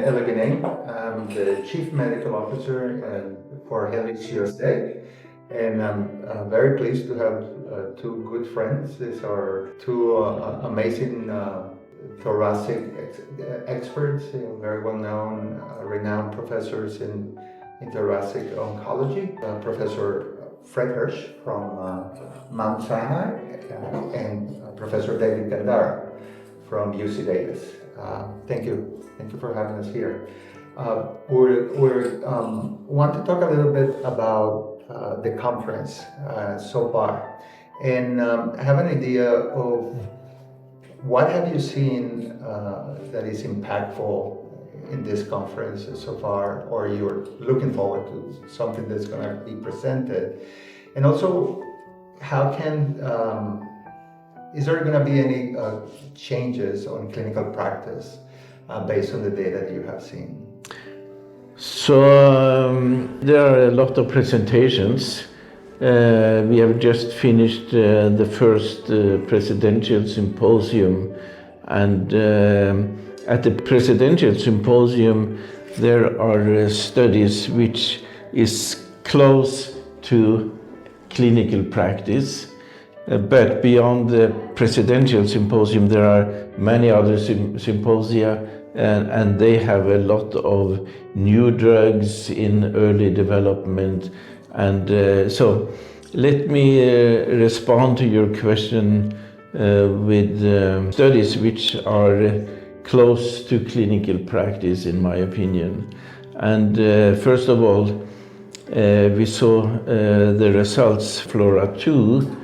elegant name. I'm the Chief Medical Officer for Helix USA, and I'm very pleased to have two good friends. These are two amazing thoracic experts, very well-known, renowned professors in thoracic oncology. Professor Fred Hirsch from Mount Sinai and Professor David Gandara from UC Davis. Thank you for having us here. We want to talk a little bit about the conference so far, and have an idea of what have you seen that is impactful in this conference so far, or you're looking forward to something that's going to be presented, and also how can is there going to be any changes on clinical practice based on the data that you have seen? So there are a lot of presentations. We have just finished the first presidential symposium, and at the presidential symposium there are studies which is close to clinical practice. But beyond the presidential symposium, there are many other symposia, and they have a lot of new drugs in early development. And so let me respond to your question with studies which are close to clinical practice, in my opinion. And first of all, we saw the results, FLORA-2.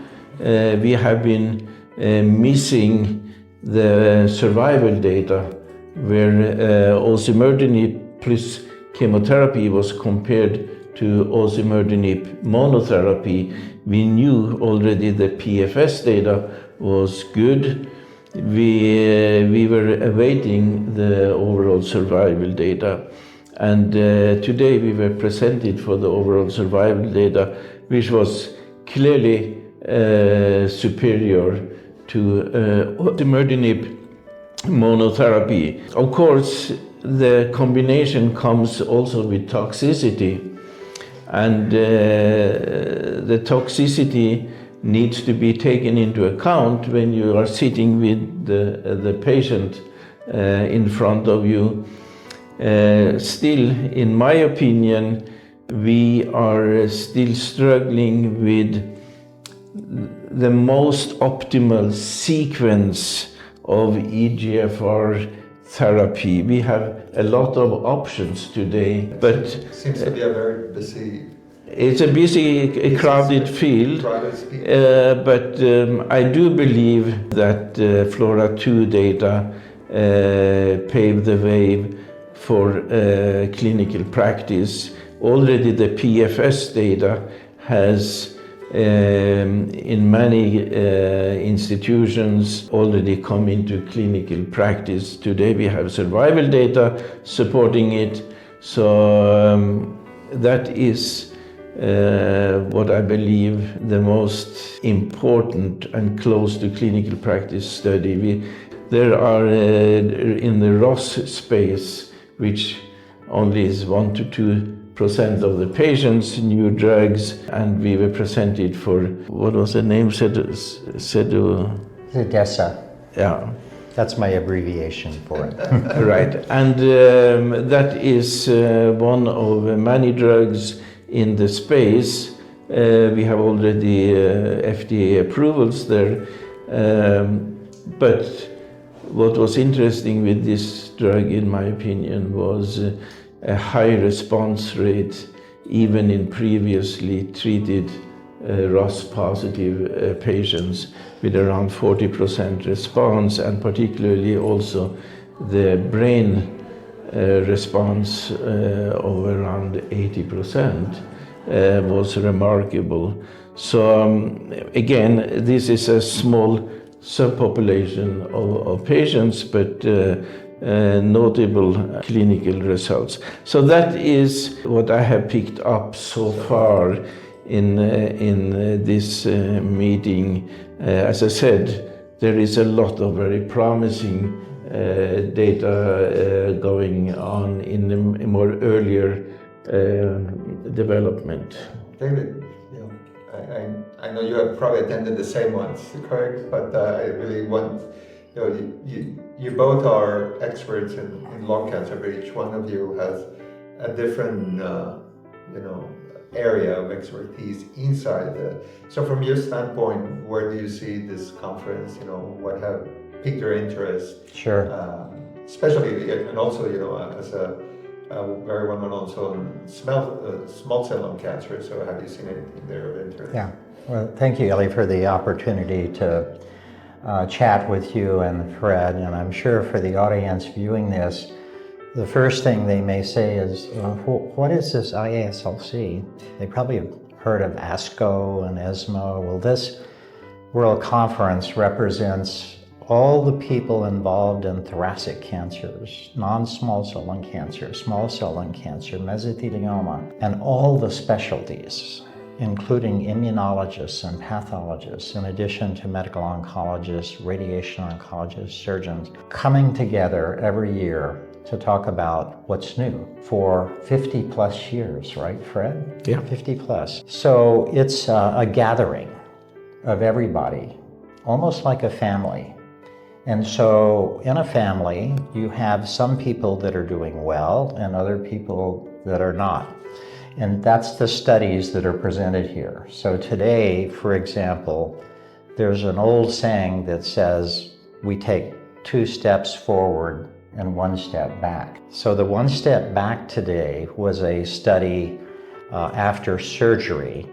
We have been missing the survival data where osimertinib plus chemotherapy was compared to osimertinib monotherapy. We knew already the PFS data was good. We were awaiting the overall survival data. And today we were presented for the overall survival data, which was clearly superior to osimertinib monotherapy. Of course, the combination comes also with toxicity, and the toxicity needs to be taken into account when you are sitting with the patient in front of you. Still, in my opinion, we are still struggling with the most optimal sequence of EGFR therapy. We have a lot of options today, but it seems to be a very busy. It's a busy, crowded field, but I do believe that FLORA-2 data paved the way for clinical practice. Already the PFS data has in many institutions already come into clinical practice. Today we have survival data supporting it, so that is what I believe the most important and close to clinical practice study. There are in the ROS space, which only is 1 to 2% of the patients, new drugs, and we were presented for, what was the name? Zedesa. Yeah. That's my abbreviation for it. Right, and that is one of many drugs in the space. We have already FDA approvals there, but what was interesting with this drug, in my opinion, was a high response rate even in previously treated ROS-positive patients, with around 40% response, and particularly also the brain response of around 80% was remarkable. So again, this is a small subpopulation of patients, but notable clinical results. So that is what I have picked up so far in this meeting. As I said, there is a lot of very promising data going on in a more earlier development. David, you know, I know you have probably attended the same ones, correct? But I really want, you know, you both are experts in lung cancer, but each one of you has a different, you know, area of expertise inside the. So from your standpoint, where do you see this conference? You know, what have piqued your interest? Sure. Especially, and also, you know, as a very well known also in small cell lung cancer. So have you seen anything there of interest? Yeah. Well, thank you, Ellie, for the opportunity to chat with you and Fred. And I'm sure for the audience viewing this, the first thing they may say is, what is this IASLC? They probably have heard of ASCO and ESMO. Well, this World Conference represents all the people involved in thoracic cancers, non-small cell lung cancer, small cell lung cancer, mesothelioma, and all the specialties, including immunologists and pathologists, in addition to medical oncologists, radiation oncologists, surgeons, coming together every year to talk about what's new for 50 plus years, right, Fred? Yeah. 50 plus. So it's a gathering of everybody, almost like a family. And so in a family, you have some people that are doing well and other people that are not. And that's the studies that are presented here. So today, for example, there's an old saying that says we take 2 steps forward and 1 step back. So the 1 step back today was a study after surgery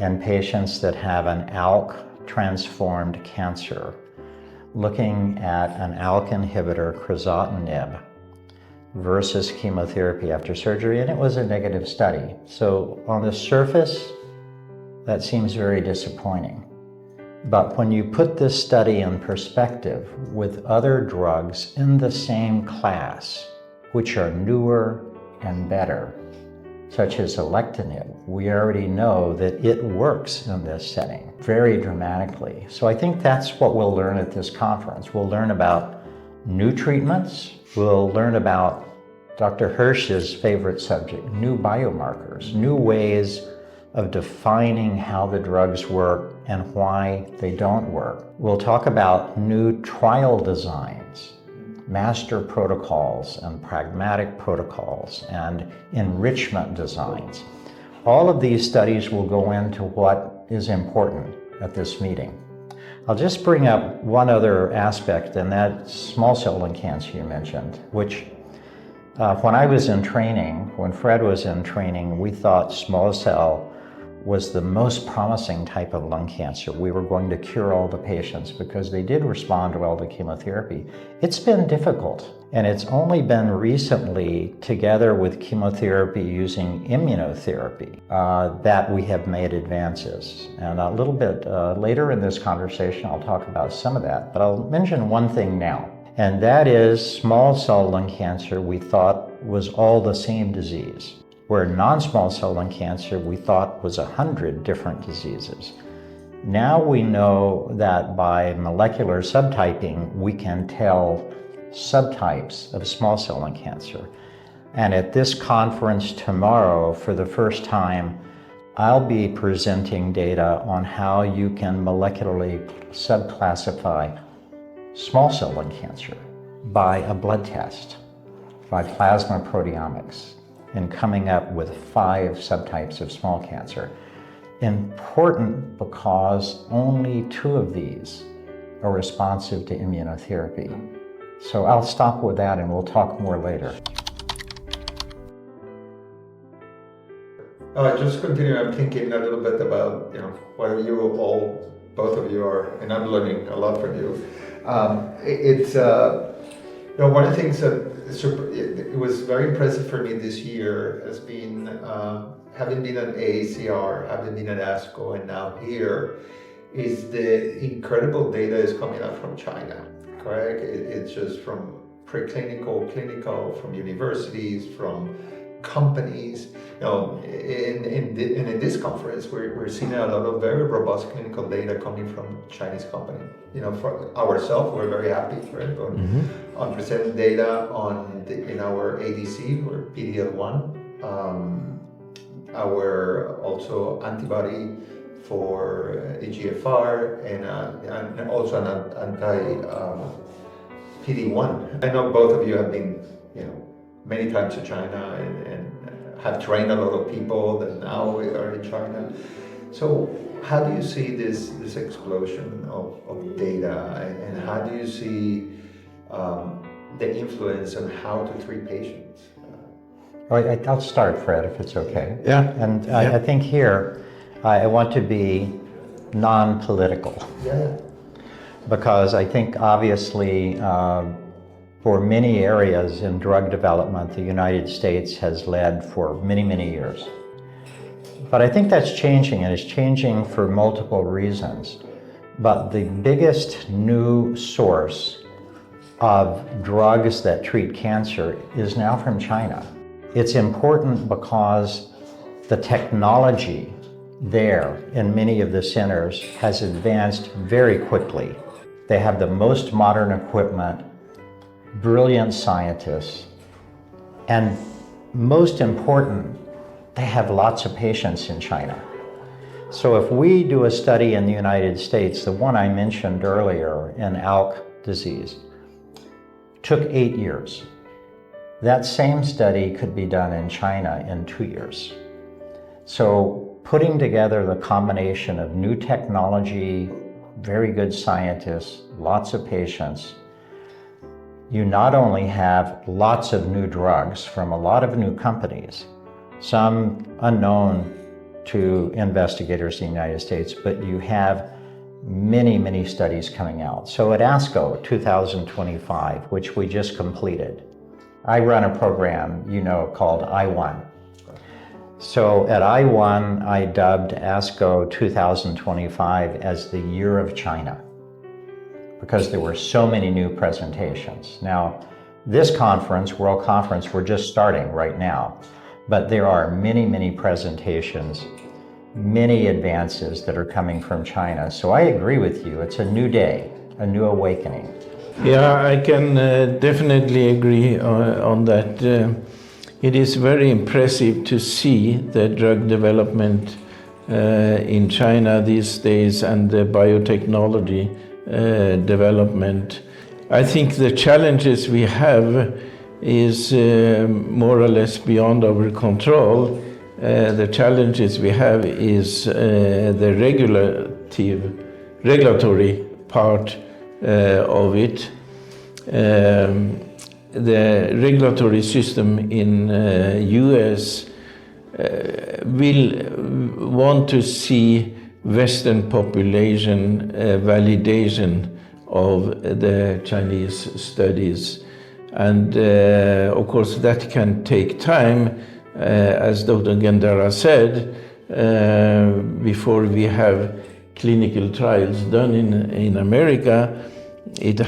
in patients that have an ALK transformed cancer, looking at an ALK inhibitor, crizotinib, versus chemotherapy after surgery, and it was a negative study. So on the surface, that seems very disappointing. But when you put this study in perspective with other drugs in the same class, which are newer and better, such as alectinib, we already know that it works in this setting very dramatically. So I think that's what we'll learn at this conference. We'll learn about new treatments. We'll learn about Dr. Hirsch's favorite subject, new biomarkers, new ways of defining how the drugs work and why they don't work. We'll talk about new trial designs, master protocols and pragmatic protocols and enrichment designs. All of these studies will go into what is important at this meeting. I'll just bring up one other aspect, and that's small cell lung cancer you mentioned, which when I was in training, when Fred was in training, we thought small cell was the most promising type of lung cancer. We were going to cure all the patients because they did respond well to chemotherapy. It's been difficult, and it's only been recently, together with chemotherapy using immunotherapy, that we have made advances. And a little bit later in this conversation, I'll talk about some of that, but I'll mention one thing now, and that is small cell lung cancer we thought was all the same disease, where non-small cell lung cancer we thought was 100 different diseases. Now we know that by molecular subtyping, we can tell subtypes of small cell lung cancer. And at this conference tomorrow, for the first time, I'll be presenting data on how you can molecularly subclassify small cell lung cancer by a blood test, by plasma proteomics, and coming up with 5 subtypes of small cancer. Important because only 2 of these are responsive to immunotherapy. So I'll stop with that and we'll talk more later. Just continue, I'm thinking a little bit about, you know, what you all, both of you are, and I'm learning a lot from you. You know, one of the things that it was very impressive for me this year has been having been at AACR, having been at ASCO, and now here, is the incredible data is coming out from China, correct? It's just from preclinical, clinical, from universities, from companies. You know, in this conference, we're seeing a lot of very robust clinical data coming from Chinese company. You know, for ourselves, we're very happy, right? unprecedented data in our ADC or PDL1, our also antibody for EGFR and also an anti PD1. I know both of you have been, many times to China and have trained a lot of people that now are in China. So how do you see this explosion of data, and how do you see the influence on how to treat patients? I'll start, Fred, if it's okay. Yeah. And I think here I want to be non-political. Yeah. Because I think obviously for many areas in drug development, the United States has led for many, many years. But I think that's changing, and it's changing for multiple reasons. But the biggest new source of drugs that treat cancer is now from China. It's important because the technology there in many of the centers has advanced very quickly. They have the most modern equipment, brilliant scientists, and most important, they have lots of patients in China. So if we do a study in the United States, the one I mentioned earlier in ALK disease, took 8 years. That same study could be done in China in 2 years. So putting together the combination of new technology, very good scientists, lots of patients, you not only have lots of new drugs from a lot of new companies, some unknown to investigators in the United States, but you have many, many studies coming out. So at ASCO 2025, which we just completed, I run a program, called I1. So at I1, I dubbed ASCO 2025 as the Year of China, because there were so many new presentations. Now, this conference, World Conference, we're just starting right now, but there are many, many presentations, many advances that are coming from China. So I agree with you, it's a new day, a new awakening. Yeah, I can definitely agree on that. It is very impressive to see the drug development in China these days and the biotechnology development. I think the challenges we have is more or less beyond our control. The challenges we have is the regulatory part of it. The regulatory system in US will want to see Western population validation of the Chinese studies. And of course that can take time, as Dr. Gandara said, before we have clinical trials done in America. It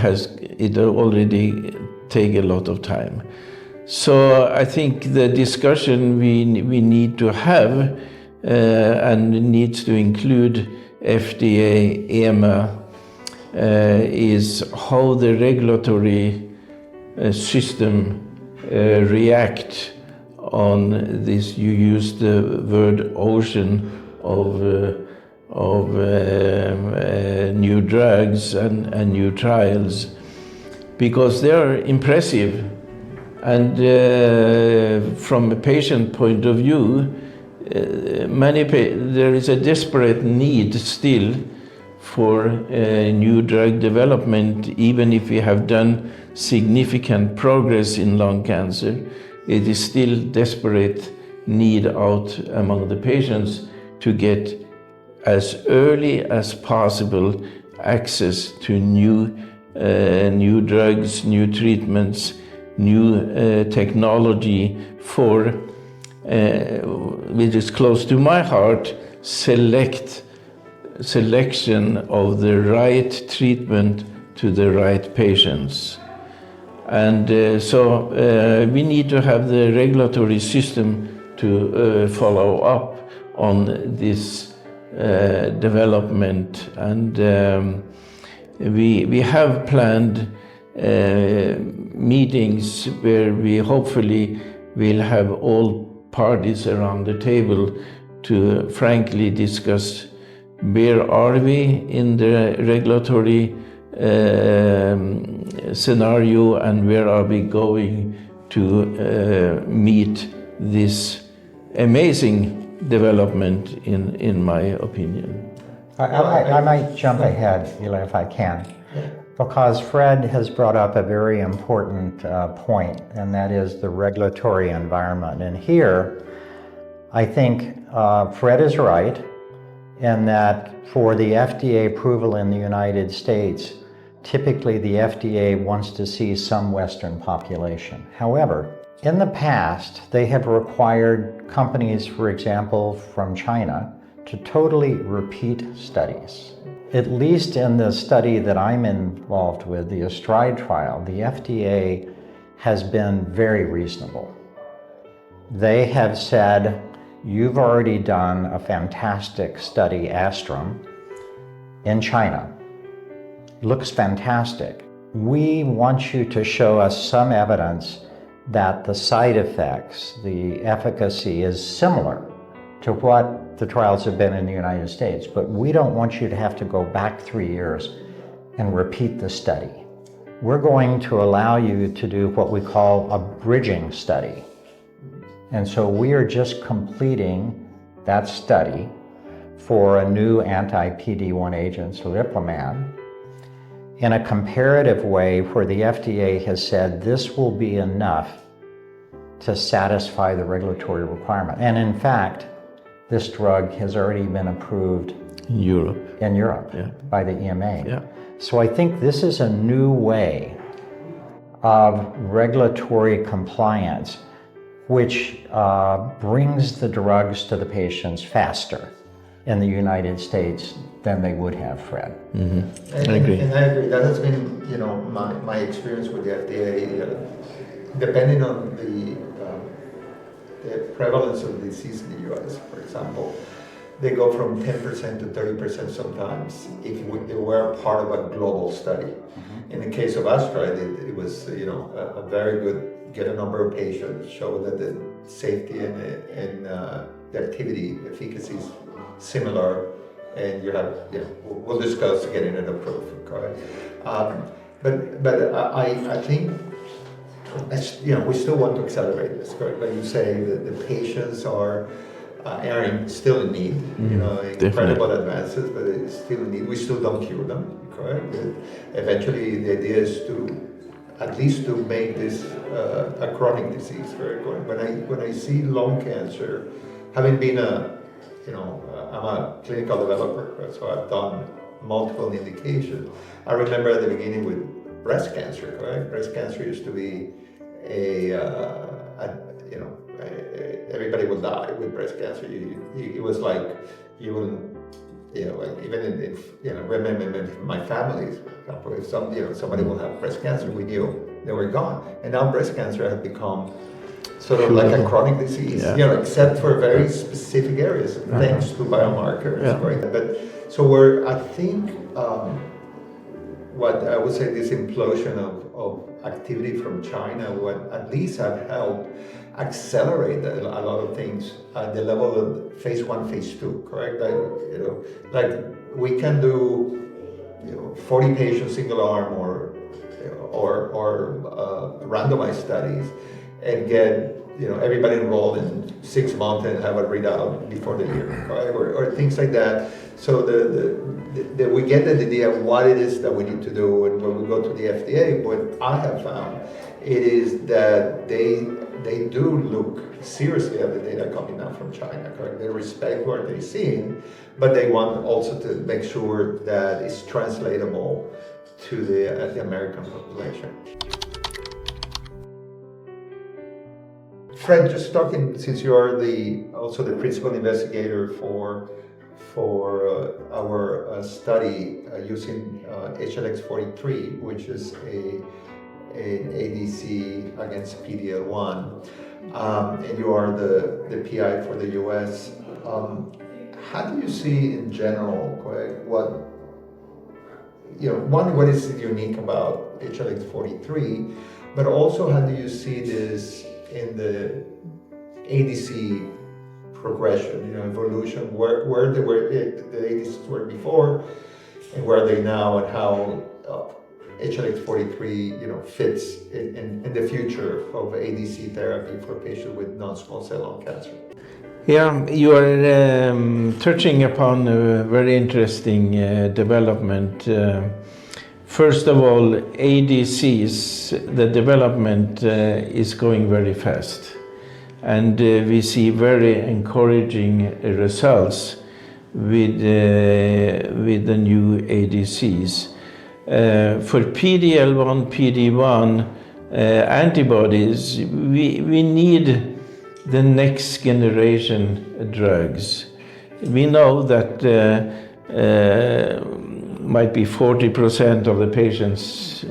already take a lot of time. So I think the discussion we need to have and needs to include FDA, EMA, is how the regulatory system react on this. You used the word ocean of new drugs and new trials, because they are impressive. And from a patient point of view, there is a desperate need still for new drug development. Even if we have done significant progress in lung cancer, it is still desperate need out among the patients to get as early as possible access to new drugs, new treatments, new technology for, which is close to my heart, selection of the right treatment to the right patients. And so we need to have the regulatory system to follow up on this development. And we have planned meetings where we hopefully will have all parties around the table to frankly discuss where are we in the regulatory scenario and where are we going to meet this amazing development in my opinion. I might jump ahead, Eli, if I can, because Fred has brought up a very important point, and that is the regulatory environment. And here, I think Fred is right in that for the FDA approval in the United States, typically the FDA wants to see some Western population. However, in the past, they have required companies, for example, from China, to totally repeat studies. At least in the study that I'm involved with, the ASTRIDE trial, the FDA has been very reasonable. They have said, you've already done a fantastic study, ASTROM, in China. Looks fantastic. We want you to show us some evidence that the side effects, the efficacy is similar to what the trials have been in the United States, but we don't want you to have to go back 3 years and repeat the study. We're going to allow you to do what we call a bridging study. And so we are just completing that study for a new anti-PD-1 agent, celiprolol, in a comparative way where the FDA has said this will be enough to satisfy the regulatory requirement. And in fact, this drug has already been approved In Europe. Yeah. By the EMA. Yeah. So I think this is a new way of regulatory compliance, which brings the drugs to the patients faster in the United States than they would have, Fred. Mm-hmm. I agree. And I agree. That has been, my experience with the FDA. Depending on the prevalence of the disease in the U.S., for example, they go from 10% to 30% sometimes if they were part of a global study. Mm-hmm. In the case of ASTRIDE, it was a very good, get a number of patients, show that the safety and the activity, efficacy is similar, and we'll discuss getting it approved, correct? But I think, we still want to accelerate this, correct? But you say that the patients are still in need, incredible advances, but it's still in need. We still don't cure them, correct? But eventually, the idea is at least to make this a chronic disease, correct? When I see lung cancer, having been I'm a clinical developer, right? So I've done multiple indications. I remember at the beginning with breast cancer, correct? Breast cancer used to be everybody will die with breast cancer. It was like you wouldn't, even remember my family, for example, if somebody will have breast cancer, we knew they were gone. And now breast cancer has become sort of like a chronic disease, except for very specific areas, thanks to biomarkers, right? But so I think what I would say, this implosion of activity from China would at least have helped accelerate a lot of things at the level of phase 1, phase 2, correct? Like we can do 40 patients single arm or randomized studies and get everybody enrolled in 6 months and have a readout before the year, right? Or things like that. So we get the idea of what it is that we need to do, and when we go to the FDA, what I have found it is that they do look seriously at the data coming out from China, correct? They respect what they're seeing, but they want also to make sure that it's translatable to the American population. Fred, just talking, since you are also the principal investigator for our study using HLX43, which is an ADC against PD-L1, and you are the PI for the US. How do you see in general, one, what is unique about HLX43, but also how do you see this in the ADC progression, evolution, where they were, the ADCs were before, and where are they now, and how HLX43, fits in the future of ADC therapy for patients with non-small cell lung cancer. Yeah, you are touching upon a very interesting development. First of all, ADCs, the development is going very fast. And we see very encouraging results with the new ADCs. For PD-L1, PD-1 antibodies, we need the next generation drugs. We know that might be 40% of the patients,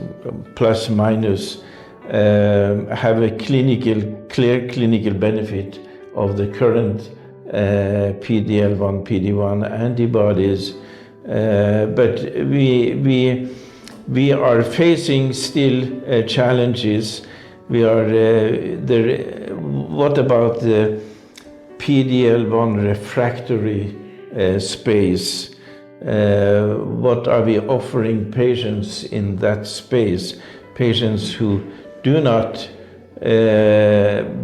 plus minus, have a clear clinical benefit of the current PD-L1, PD-1 antibodies, but we are facing still challenges. We are what about the PD-L1 refractory space? What are we offering patients in that space? Patients who do not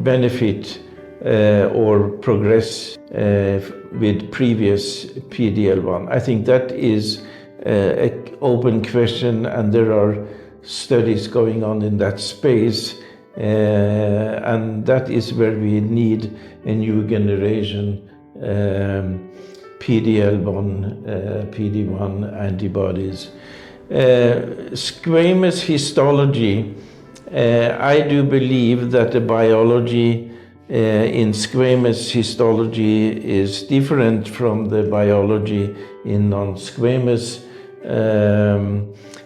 benefit or progress with previous PD-L1. I think that is an open question, and there are studies going on in that space, and that is where we need a new generation PD-L1, PD-1 antibodies. Squamous histology, I do believe that the biology in squamous histology is different from the biology in non-squamous,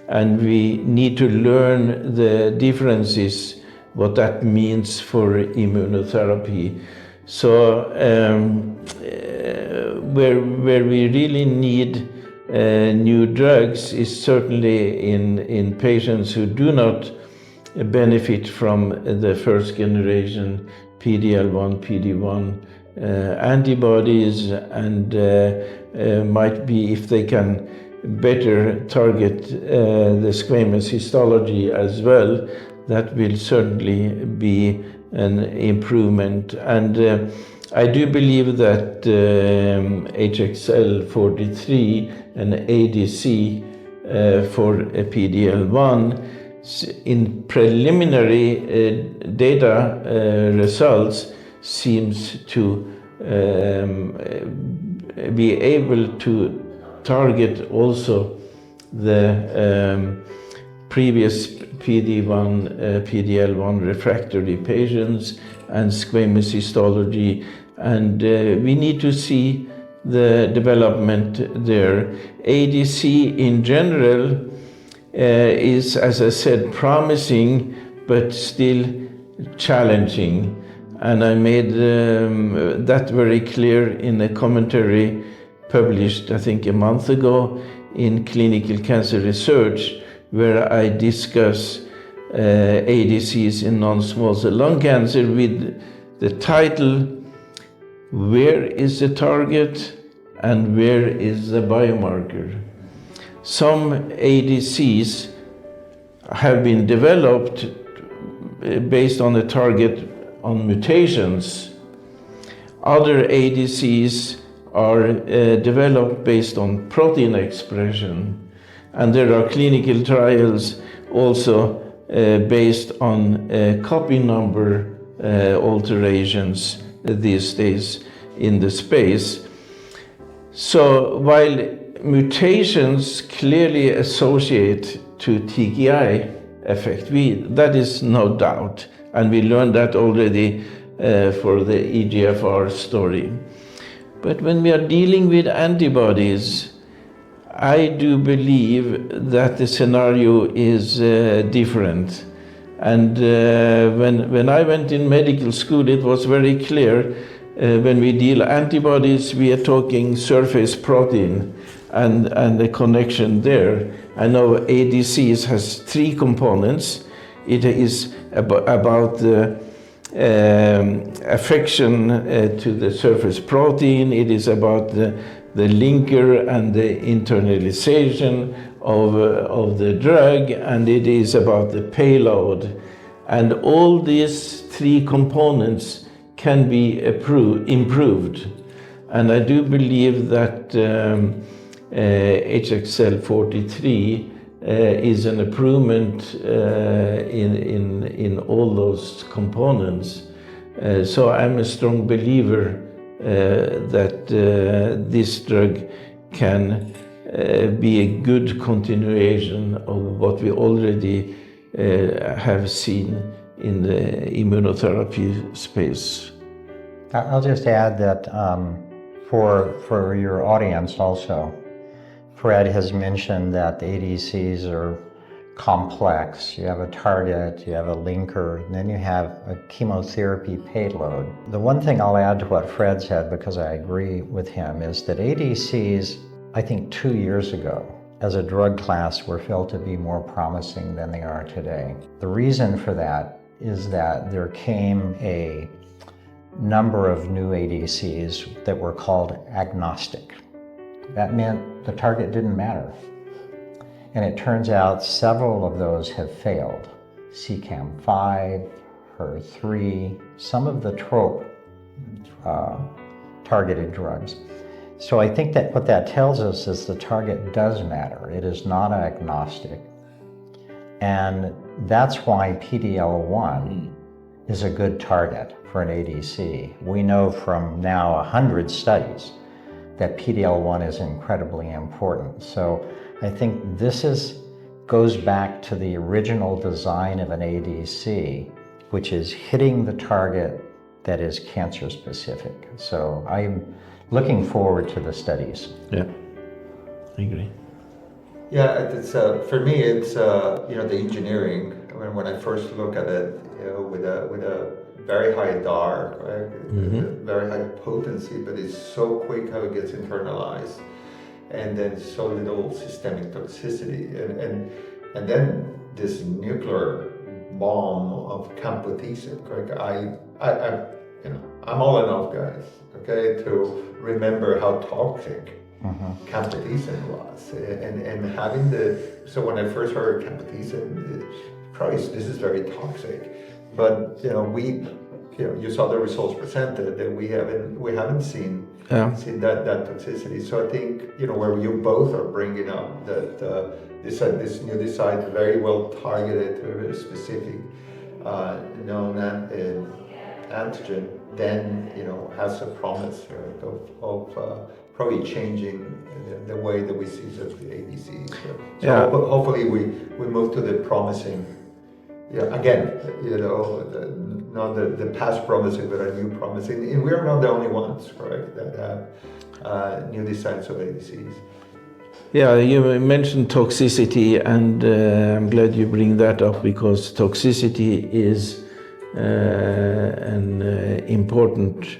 and we need to learn the differences, what that means for immunotherapy. So where we really need new drugs is certainly in patients who do not benefit from the first generation PD-L1, PD-1 antibodies, and might be, if they can better target the squamous histology as well, that will certainly be an improvement. And I do believe that HXL43, an ADC for a PD-L1, in preliminary data results seems to be able to target also the previous PD-L1 refractory patients and squamous histology, and we need to see the development there. ADC in general is, as I said, promising but still challenging, and I made that very clear in a commentary published, I think, a month ago in Clinical Cancer Research, where I discuss ADCs in non-small cell lung cancer with the title, "Where is the target and where is the biomarker?" Some ADCs have been developed based on the target on mutations. Other ADCs are developed based on protein expression. And there are clinical trials also based on copy number alterations these days in the space. So while mutations clearly associate to TKI effect, that is no doubt, and we learned that already for the EGFR story. But when we are dealing with antibodies, I do believe that the scenario is different. And when I went in medical school, it was very clear when we deal antibodies, we are talking surface protein. and the connection there. I know ADCs has three components. It is about the affection to the surface protein. It is about the linker and the internalization of the drug, and it is about the payload. And all these three components can be improved. And I do believe that HXL43 is an improvement in all those components. So I'm a strong believer that this drug can be a good continuation of what we already have seen in the immunotherapy space. I'll just add that for your audience also, Fred has mentioned that the ADCs are complex. You have a target, you have a linker, and then you have a chemotherapy payload. The one thing I'll add to what Fred said, because I agree with him, is that ADCs, I think 2 years ago, as a drug class, were felt to be more promising than they are today. The reason for that is that there came a number of new ADCs that were called agnostic. That meant the target didn't matter. And it turns out several of those have failed. CEACAM5, HER3, some of the trope targeted drugs. So I think that what that tells us is the target does matter. It is not agnostic. And that's why PD-L1 is a good target for an ADC. We know from now 100 studies that PD-L1 is incredibly important. So I think this goes back to the original design of an ADC, which is hitting the target that is cancer specific. So I'm looking forward to the studies. Yeah, I agree. Yeah, it's for me, it's the engineering. When I first look at it, with a very high DAR, right? Very high potency, but it's so quick how it gets internalized, and then so little systemic toxicity, and then this nuclear bomb of camptothecin. I'm old enough, guys, okay, to remember how toxic camptothecin was, and having so when I first heard camptothecin, Christ, this is very toxic. But you saw the results presented that we haven't seen that toxicity. So I think where you both are bringing up that this new design is very well targeted to a very specific known antigen, then has a promise of probably changing the way that we see the ADCs. So hopefully we move to the promising. Yeah, again, not the past promising, but a new promising. And we are not the only ones, correct, that have new designs of ADCs. Yeah, you mentioned toxicity, and I'm glad you bring that up, because toxicity is an important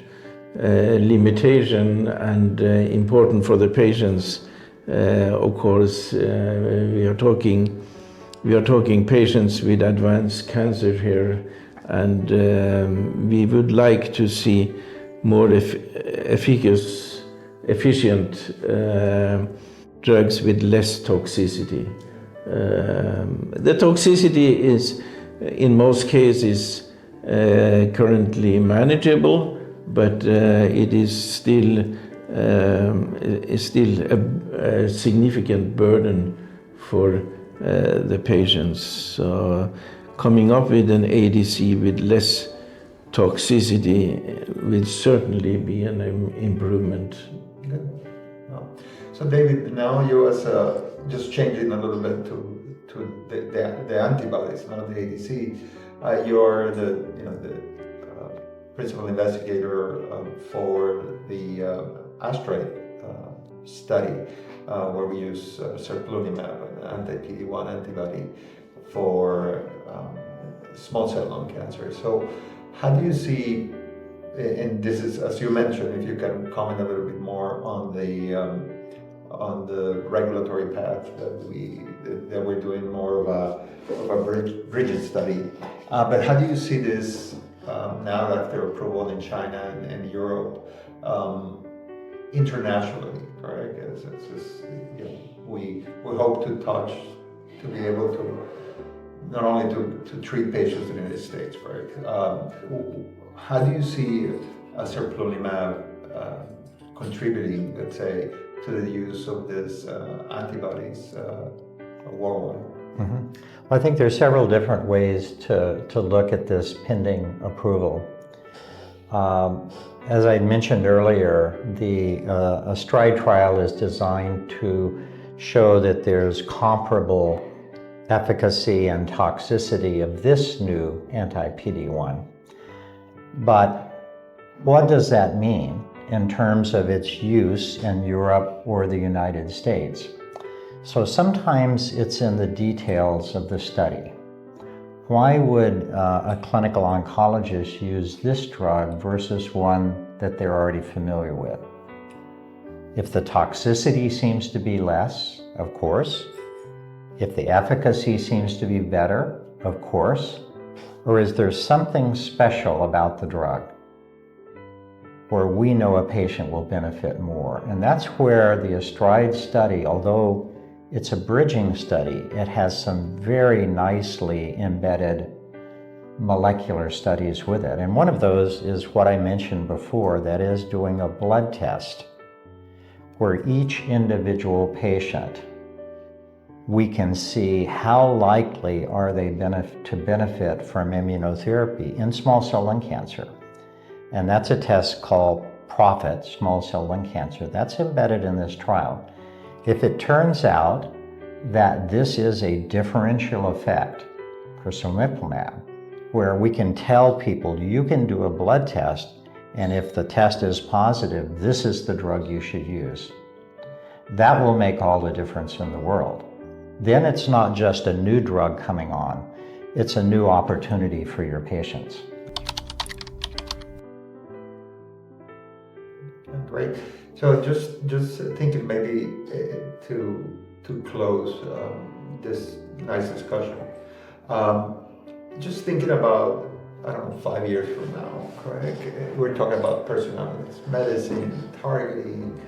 limitation and important for the patients. Of course, we are talking patients with advanced cancer here, and we would like to see more efficient drugs with less toxicity. The toxicity is, in most cases, currently manageable, but it is still a significant burden for the patients. So coming up with an ADC with less toxicity will certainly be an improvement. Good. So David, now you just changing a little bit to the antibodies, not the ADC. You're the principal investigator for the Astrate study, where we use serplulimab, an anti-PD-1 antibody, for small cell lung cancer. So how do you see, and this is, as you mentioned, if you can comment a little bit more on the on the regulatory path that we're doing more of a bridget study. But how do you see this now after approval in China and Europe internationally? Correct? We hope to be able to not only to treat patients in the United States, right? How do you see serplulimab contributing, let's say, to the use of these antibodies worldwide? Mm-hmm. Well, I think there's several different ways to look at this pending approval. As I mentioned earlier, the STRIDE trial is designed to show that there's comparable efficacy and toxicity of this new anti-PD-1. But what does that mean in terms of its use in Europe or the United States? So sometimes it's in the details of the study. Why would a clinical oncologist use this drug versus one that they're already familiar with? If the toxicity seems to be less, of course. If the efficacy seems to be better, of course. Or is there something special about the drug where we know a patient will benefit more? And that's where the STRIDE study, although it's a bridging study, it has some very nicely embedded molecular studies with it. And one of those is what I mentioned before, that is doing a blood test where each individual patient, we can see how likely are they to benefit from immunotherapy in small cell lung cancer. And that's a test called PROPHET, small cell lung cancer. That's embedded in this trial. If it turns out that this is a differential effect for serplulimab, where we can tell people you can do a blood test, and if the test is positive, this is the drug you should use, that will make all the difference in the world. Then it's not just a new drug coming on, it's a new opportunity for your patients. Great. So just thinking maybe to close this nice discussion, just thinking about, I don't know, 5 years from now, correct? We're talking about personalized medicine, targeting,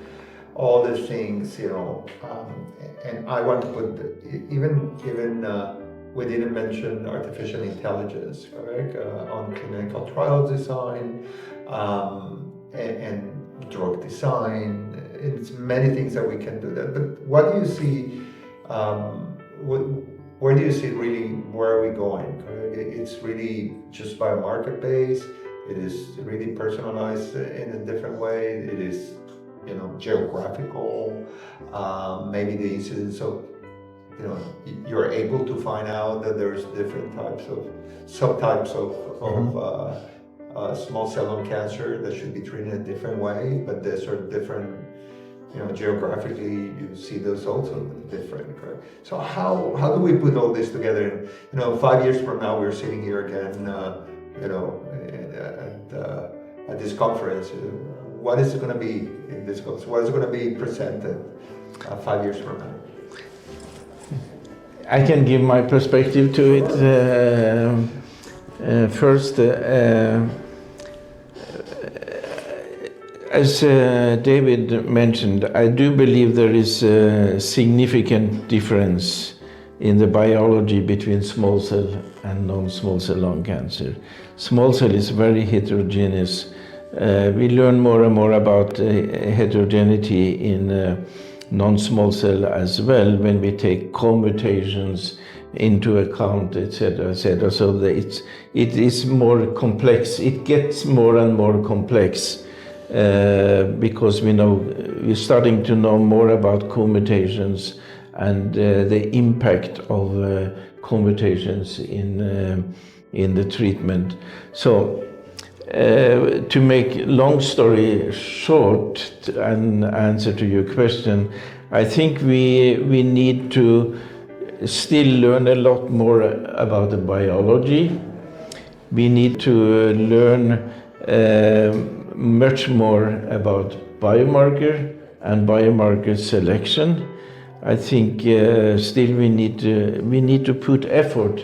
all these things, and I want to put even we didn't mention artificial intelligence, correct? On clinical trial design and drug design. It's many things that we can do that. But what do you see? Where do you see really? Where are we going? Correct? It's really just biomarker based. It is really personalized in a different way. It is, geographical. Maybe the incidence of, you're able to find out that there's different types of subtypes of small cell lung cancer that should be treated in a different way, but there's sort of different, geographically you see those also different, correct? So how do we put all this together? 5 years from now we're sitting here again, at this conference. What is it going to be in this conference? What is going to be presented 5 years from now? I can give my perspective to it. First, as David mentioned, I do believe there is a significant difference in the biology between small cell and non-small cell lung cancer. Small cell is very heterogeneous. We learn more and more about heterogeneity in non-small cell as well when we take co-mutations into account, etc., etc. So it is more complex. It gets more and more complex because we're starting to know more about co-mutations and the impact of co-mutations in the treatment. So to make long story short and answer to your question, I think we need to still learn a lot more about the biology. We need to learn much more about biomarker and biomarker selection. I think still we need to put effort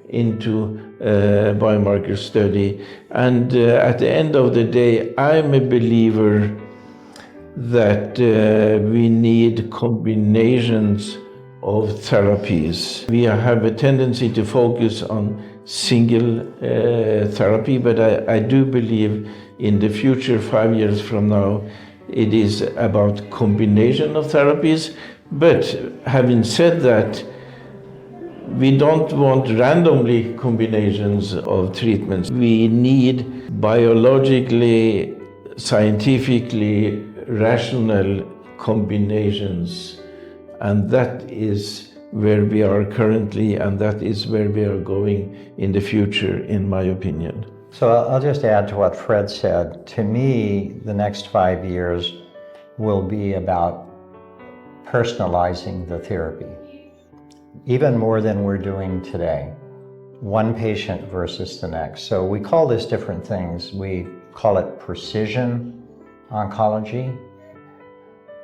into biomarker study. And at the end of the day, I'm a believer that we need combinations of therapies. We have a tendency to focus on single therapy, but I do believe in the future, 5 years from now, it is about combination of therapies. But having said that, we don't want randomly combinations of treatments. We need biologically, scientifically rational combinations. And that is where we are currently, and that is where we are going in the future, in my opinion. So I'll just add to what Fred said. To me, the next 5 years will be about personalizing the therapy, even more than we're doing today. One patient versus the next. So we call this different things. We call it precision oncology,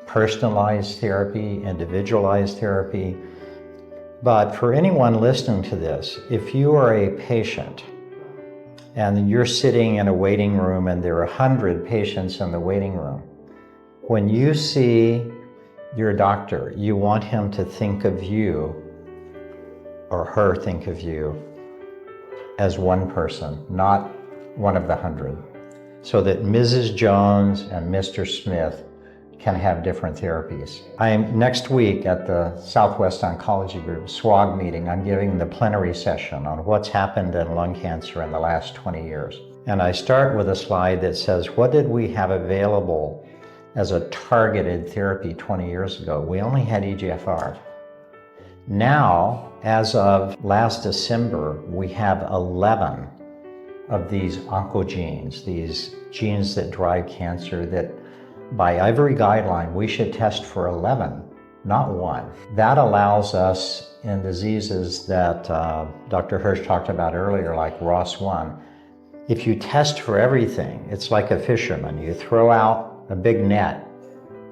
personalized therapy, individualized therapy. But for anyone listening to this, if you are a patient and you're sitting in a waiting room and there are 100 patients in the waiting room, when you see your doctor, you want him to think of you, or her think of you, as one person, not one of the 100, so that Mrs. Jones and Mr. Smith can have different therapies. Next week at the Southwest Oncology Group SWOG meeting, I'm giving the plenary session on what's happened in lung cancer in the last 20 years. And I start with a slide that says, what did we have available as a targeted therapy 20 years ago? We only had EGFR. Now, as of last December, we have 11 of these oncogenes, these genes that drive cancer, that by every guideline, we should test for 11, not 1. That allows us in diseases that Dr. Hirsch talked about earlier, like ROS1. If you test for everything, it's like a fisherman. You throw out a big net,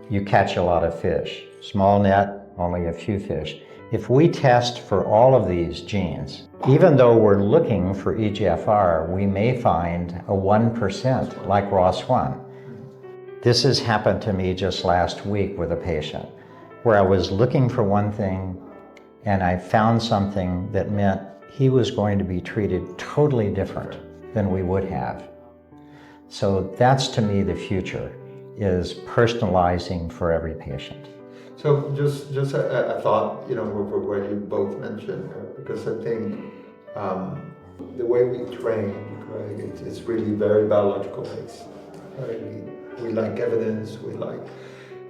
you catch a lot of fish. Small net, only a few fish. If we test for all of these genes, even though we're looking for EGFR, we may find a 1% like ROS1. This has happened to me just last week with a patient, where I was looking for one thing and I found something that meant he was going to be treated totally different than we would have. So that's, to me, the future, is personalizing for every patient. So just a thought, for what you both mentioned, because I think the way we train, right, it's really very biological based. Right? We like evidence,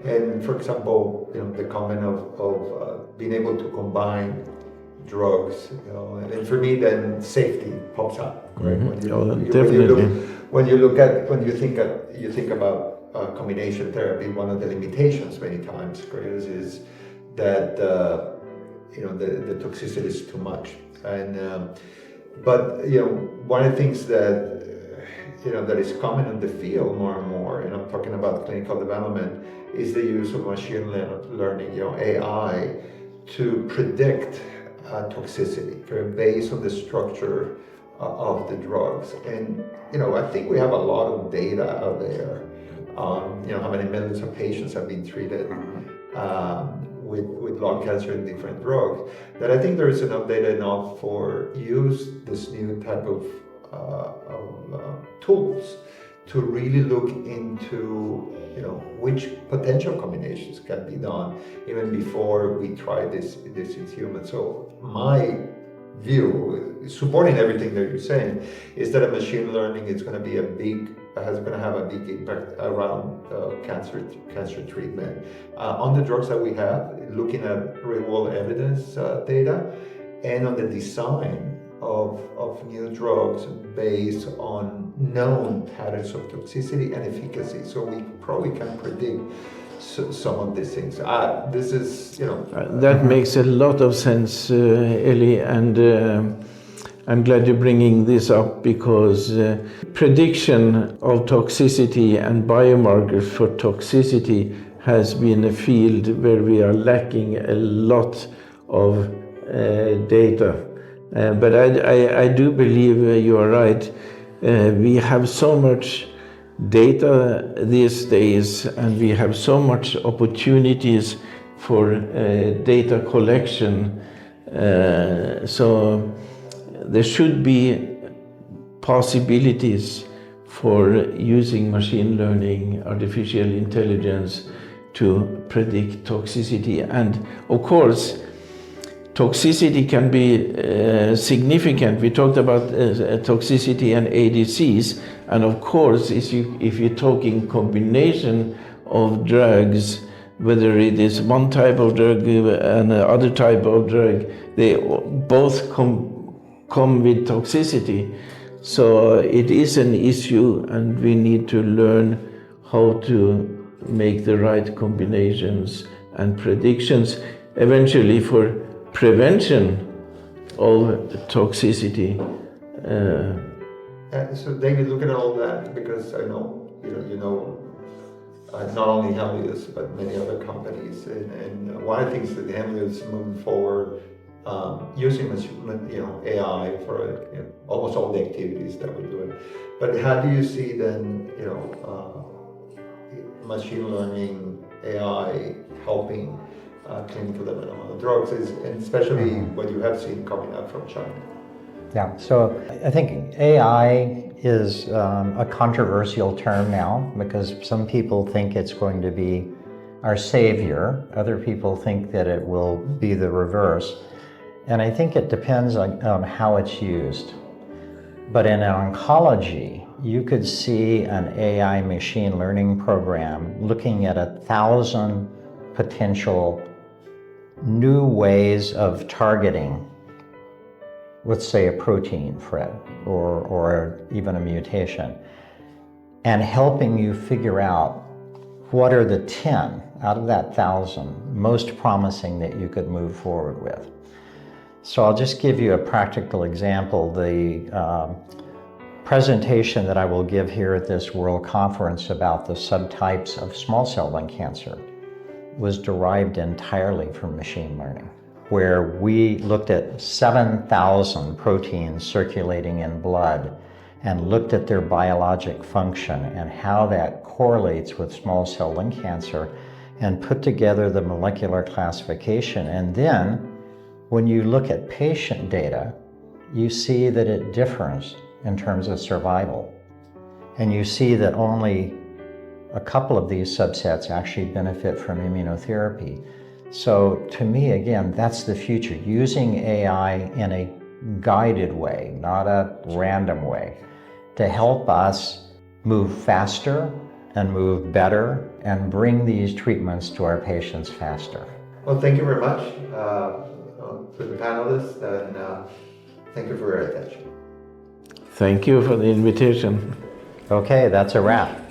and for example, the comment of being able to combine drugs, and for me then safety pops up, right? Mm-hmm. When you think about combination therapy, one of the limitations many times, Chris, is that the toxicity is too much, and but one of the things that that is common in the field more and more, and I'm talking about clinical development, is the use of machine learning, AI, to predict toxicity based on the structure of the drugs. And I think we have a lot of data out there on how many millions of patients have been treated with lung cancer and different drugs, that I think there is enough data for use this new type of tools to really look into which potential combinations can be done even before we try this in humans. So my view, supporting everything that you're saying, is that a machine learning is going to be have a big impact around cancer treatment on the drugs that we have, looking at real world evidence data, and on the design of new drugs based on known patterns of toxicity and efficacy. So we probably can predict some of these things. This is, That makes a lot of sense, Eli, and I'm glad you're bringing this up, because prediction of toxicity and biomarkers for toxicity has been a field where we are lacking a lot of data. But I do believe you are right. We have so much data these days, and we have so much opportunities for data collection. So there should be possibilities for using machine learning, artificial intelligence to predict toxicity. And of course, toxicity can be significant. We talked about toxicity and ADCs, and of course, if you're talking combination of drugs, whether it is one type of drug and another type of drug, they both come with toxicity. So it is an issue, and we need to learn how to make the right combinations and predictions eventually for prevention of toxicity. So David, look at all that, because I know not only Helios but many other companies, and one of the things that Helios is moving forward, using AI for almost all the activities that we're doing. But how do you see then machine learning, AI helping clinical development of drugs, and especially what you have seen coming out from China? Yeah, so I think AI is a controversial term now, because some people think it's going to be our savior. Other people think that it will be the reverse. And I think it depends on how it's used. But in oncology, you could see an AI machine learning program looking at 1,000 potential new ways of targeting, let's say, a protein, Fred, or even a mutation, and helping you figure out what are the 10 out of that 1,000 most promising that you could move forward with. So I'll just give you a practical example. The presentation that I will give here at this World Conference about the subtypes of small cell lung cancer was derived entirely from machine learning, where we looked at 7,000 proteins circulating in blood and looked at their biologic function and how that correlates with small cell lung cancer, and put together the molecular classification. And then when you look at patient data, you see that it differs in terms of survival. And you see that only a couple of these subsets actually benefit from immunotherapy. So to me, again, that's the future, using AI in a guided way, not a random way, to help us move faster and move better and bring these treatments to our patients faster. Well, thank you very much to the panelists, and thank you for your attention. Thank you for the invitation. Okay, that's a wrap.